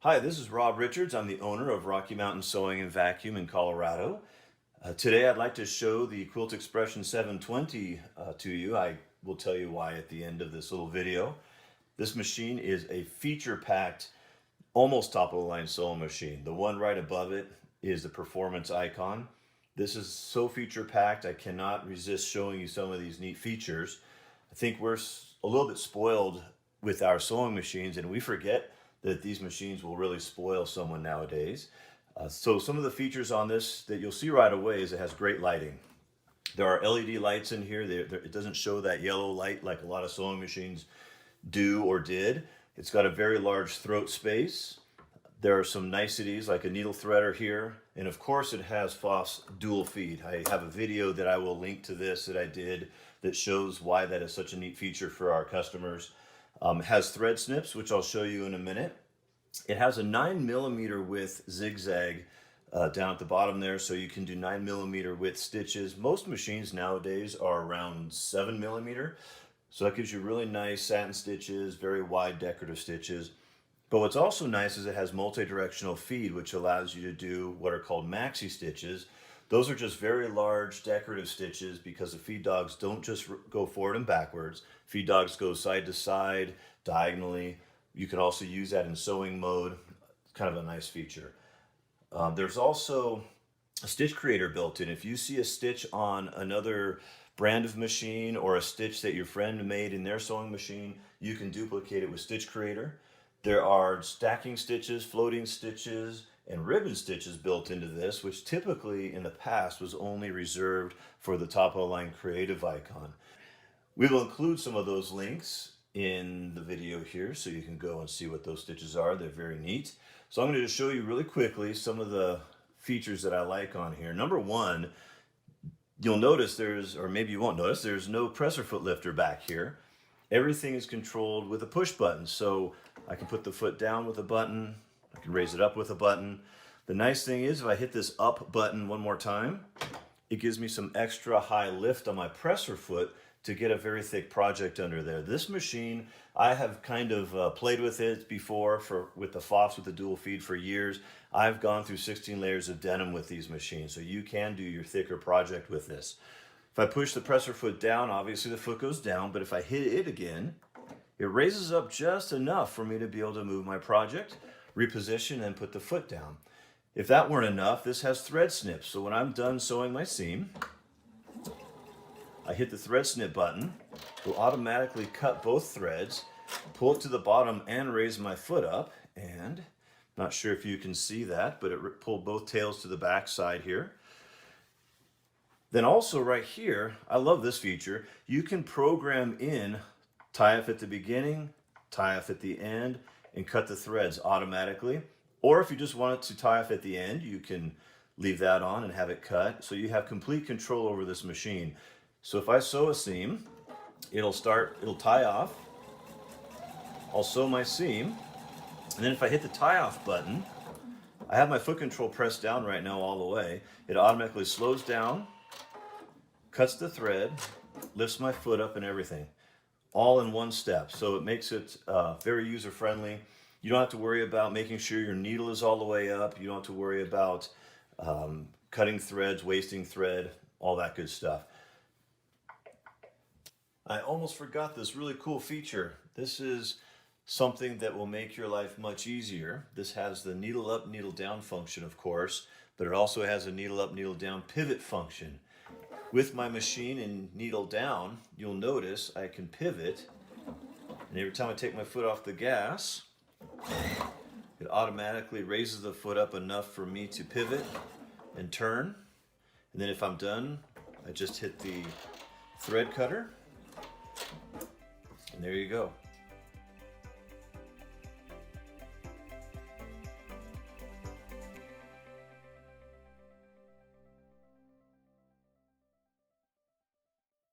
Hi, this is Rob Richards. I'm the owner of Rocky Mountain Sewing and Vacuum in Colorado. Today I'd like to show the Pfaff Expression 720 to you. I will tell you why at the end of this little video. This machine is a feature-packed, almost top-of-the-line sewing machine. The one right above it is the performance icon. This is so feature-packed I cannot resist showing you some of these neat features. I think we're a little bit spoiled with our sewing machines, and we forget that these machines will really spoil someone nowadays. So some of the features on this that you'll see right away is it has great lighting. There are LED lights in here. It doesn't show that yellow light like a lot of sewing machines do or did. It's got a very large throat space. There are some niceties like a needle threader here. And of course it has Pfaff's dual feed. I have a video that I will link to this that I did that shows why that is such a neat feature for our customers. It has thread snips, which I'll show you in a minute. It has a 9mm width zigzag down at the bottom there, so you can do 9mm width stitches. Most machines nowadays are around 7mm, so that gives you really nice satin stitches, very wide decorative stitches. But what's also nice is it has multi-directional feed, which allows you to do what are called maxi stitches. Those are just very large decorative stitches because the feed dogs don't just go forward and backwards. Feed dogs go side to side, diagonally. You can also use that in sewing mode. Kind of a nice feature. There's also a stitch creator built in. If you see a stitch on another brand of machine or a stitch that your friend made in their sewing machine, you can duplicate it with Stitch Creator. There are stacking stitches, floating stitches, and ribbon stitches built into this, which typically in the past was only reserved for the top of the line creative icon. We will include some of those links in the video here so you can go and see what those stitches are. They're very neat. So I'm going to just show you really quickly some of the features that I like on here. Number one, you'll notice or maybe you won't notice, there's no presser foot lifter back here. Everything is controlled with a push button. So I can put the foot down with a button, I can raise it up with a button. The nice thing is if I hit this up button one more time, it gives me some extra high lift on my presser foot to get a very thick project under there. This machine, I have kind of played with it before with the Pfaffs with the dual feed for years. I've gone through 16 layers of denim with these machines, so you can do your thicker project with this. If I push the presser foot down, obviously the foot goes down, but if I hit it again, it raises up just enough for me to be able to move my project, reposition, and put the foot down. If that weren't enough, this has thread snips. So when I'm done sewing my seam, I hit the thread snip button. It will automatically cut both threads, pull it to the bottom, and raise my foot up. And not sure if you can see that, but it pulled both tails to the back side here. Then also right here, I love this feature. You can program in tie off at the beginning, tie off at the end, and cut the threads automatically. Or if you just want it to tie off at the end, you can leave that on and have it cut. So you have complete control over this machine. So if I sew a seam, it'll tie off. I'll sew my seam. And then if I hit the tie off button, I have my foot control pressed down right now all the way. It automatically slows down, cuts the thread, lifts my foot up and everything, all in one step. So it makes it very user-friendly. You don't have to worry about making sure your needle is all the way up. You don't have to worry about cutting threads, wasting thread, all that good stuff. I almost forgot this really cool feature. This is something that will make your life much easier. This has the needle up, needle down function, of course, but it also has a needle up, needle down pivot function. With my machine in needle down, you'll notice I can pivot, and every time I take my foot off the gas, it automatically raises the foot up enough for me to pivot and turn. And then if I'm done, I just hit the thread cutter, and there you go.